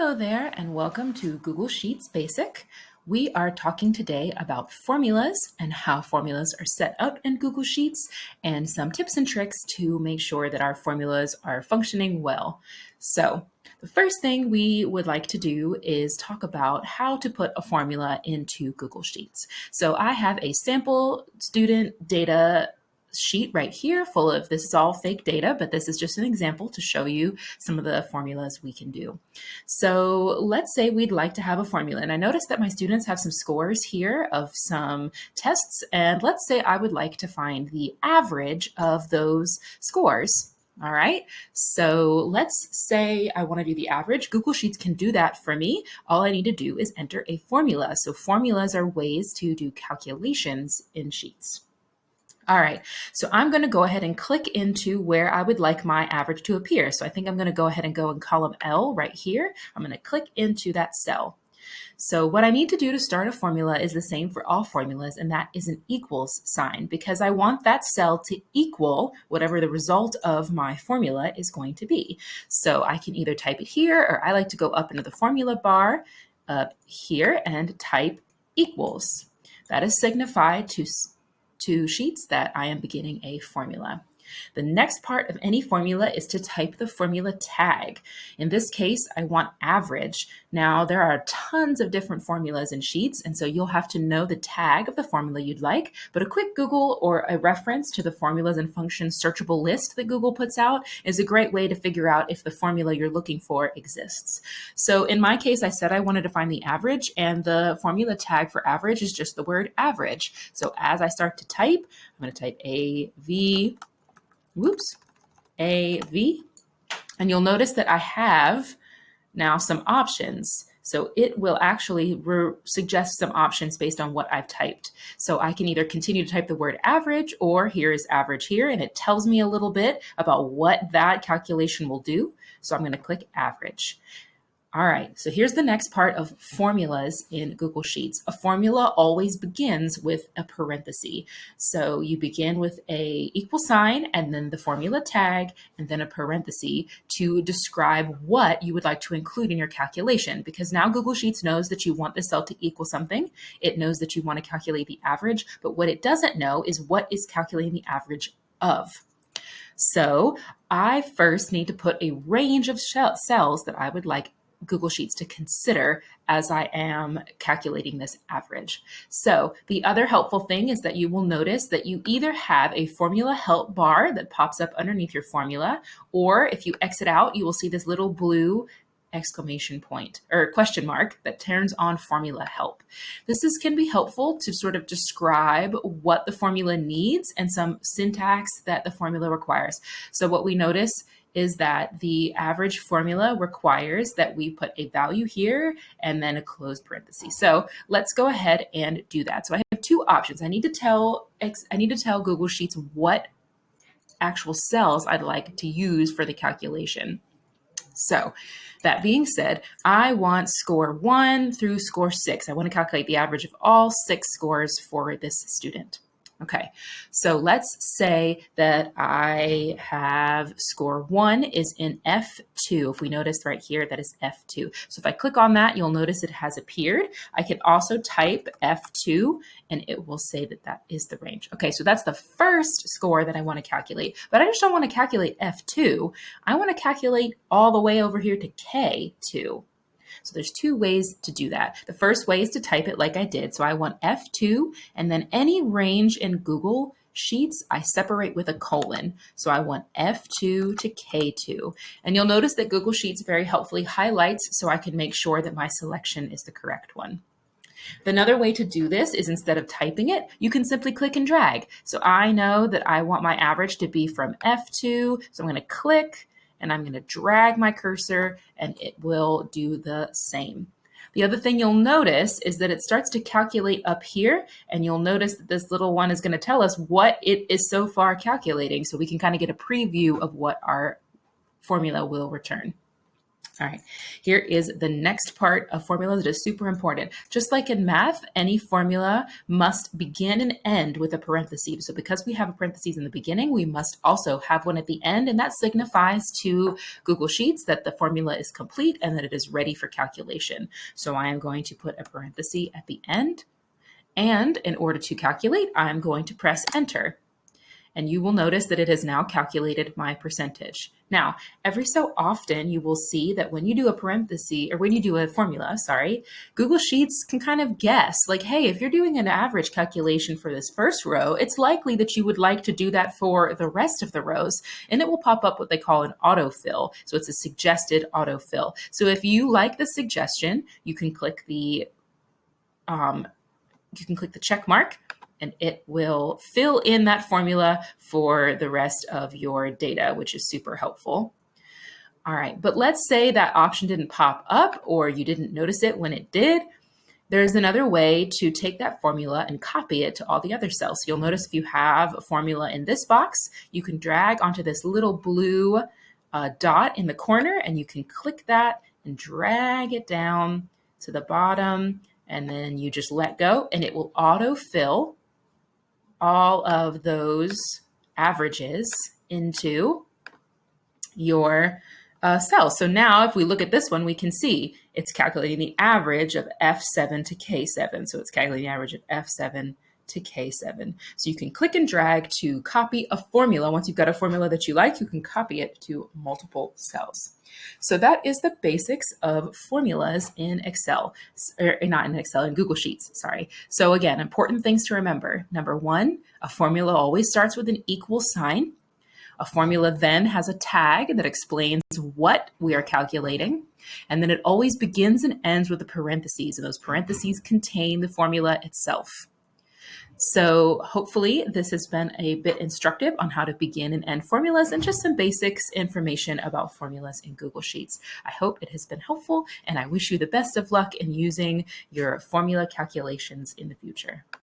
Hello there, and welcome to Google Sheets Basic. We are talking today about formulas and how formulas are set up in Google Sheets and some tips and tricks to make sure that our formulas are functioning well. So, the first thing we would like to do is talk about how to put a formula into Google Sheets. So, I have a sample student data sheet right here full of, this is all fake data, but this is just an example to show you some of the formulas we can do. So let's say we'd like to have a formula, and I noticed that my students have some scores here of some tests, and let's say I would like to find the average of those scores. All right, so let's say I want to do the average. Google Sheets can do that for me. All I need to do is enter a formula. So formulas are ways to do calculations in Sheets. All right, so I'm going to go ahead and click into where I would like my average to appear. So I think I'm going to go ahead and go in column L right here. I'm going to click into that cell. So what I need to do to start a formula is the same for all formulas, and that is an equals sign, because I want that cell to equal whatever the result of my formula is going to be. So I can either type it here, or I like to go up into the formula bar up here and type equals. That is signified to Sheets that I am beginning a formula. The next part of any formula is to type the formula tag. In this case, I want average. Now, there are tons of different formulas in Sheets, and so you'll have to know the tag of the formula you'd like, but a quick Google or a reference to the formulas and functions searchable list that Google puts out is a great way to figure out if the formula you're looking for exists. So in my case, I said I wanted to find the average, and the formula tag for average is just the word average. So as I start to type, I'm going to type AV, and you'll notice that I have now some options. So it will actually suggest some options based on what I've typed. So I can either continue to type the word average, or here is average here, and it tells me a little bit about what that calculation will do. So I'm going to click average. All right, so here's the next part of formulas in Google Sheets. A formula always begins with a parenthesis. So you begin with a equal sign and then the formula tag and then a parenthesis to describe what you would like to include in your calculation, because now Google Sheets knows that you want the cell to equal something. It knows that you want to calculate the average, but what it doesn't know is what is calculating the average of. So I first need to put a range of cells that I would like Google Sheets to consider as I am calculating this average. So the other helpful thing is that you will notice that you either have a formula help bar that pops up underneath your formula, or if you exit out, you will see this little blue exclamation point or question mark that turns on formula help. This can be helpful to sort of describe what the formula needs and some syntax that the formula requires. So what we notice is that the average formula requires that we put a value here and then a closed parenthesis. So let's go ahead and do that. So I have two options. I need to tell Google Sheets what actual cells I'd like to use for the calculation. So that being said, I want score 1 through score 6. I want to calculate the average of all 6 scores for this student. Okay, so let's say that I have score 1 is in F2. If we notice right here, that is F2. So if I click on that, you'll notice it has appeared. I can also type F2 and it will say that that is the range. Okay, so that's the first score that I want to calculate, but I just don't want to calculate F2. I want to calculate all the way over here to K2. So there's two ways to do that. The first way is to type it like I did. So I want F2, and then any range in Google Sheets, I separate with a colon. So I want F2 to K2. And you'll notice that Google Sheets very helpfully highlights so I can make sure that my selection is the correct one. Another way to do this is, instead of typing it, you can simply click and drag. So I know that I want my average to be from F2, so I'm going to click, and I'm going to drag my cursor and it will do the same. The other thing you'll notice is that it starts to calculate up here, and you'll notice that this little one is going to tell us what it is so far calculating, so we can kind of get a preview of what our formula will return. All right, here is the next part of formulas that is super important. Just like in math, any formula must begin and end with a parenthesis. So because we have a parenthesis in the beginning, we must also have one at the end, and that signifies to Google Sheets that the formula is complete and that it is ready for calculation. So I am going to put a parenthesis at the end, and in order to calculate, I'm going to press enter. And you will notice that it has now calculated my percentage. Now, every so often you will see that when you do a parenthesis, or when you do a formula, Google Sheets can kind of guess, like, hey, if you're doing an average calculation for this first row, it's likely that you would like to do that for the rest of the rows, and it will pop up what they call an autofill. So it's a suggested autofill. So if you like the suggestion, you can click the check mark, and it will fill in that formula for the rest of your data, which is super helpful. All right, but let's say that option didn't pop up or you didn't notice it when it did. There's another way to take that formula and copy it to all the other cells. So you'll notice if you have a formula in this box, you can drag onto this little blue dot in the corner, and you can click that and drag it down to the bottom, and then you just let go and it will autofill all of those averages into your cells. So now if we look at this one, we can see it's calculating the average of F7 to K7. So it's calculating the average of F7 to K7. So you can click and drag to copy a formula. Once you've got a formula that you like, you can copy it to multiple cells. So that is the basics of formulas in Excel, or not in Excel, in Google Sheets, sorry. So again, important things to remember. Number one, a formula always starts with an equal sign. A formula then has a tag that explains what we are calculating. And then it always begins and ends with a parentheses, and those parentheses contain the formula itself. So hopefully this has been a bit instructive on how to begin and end formulas and just some basics information about formulas in Google Sheets. I hope it has been helpful, and I wish you the best of luck in using your formula calculations in the future.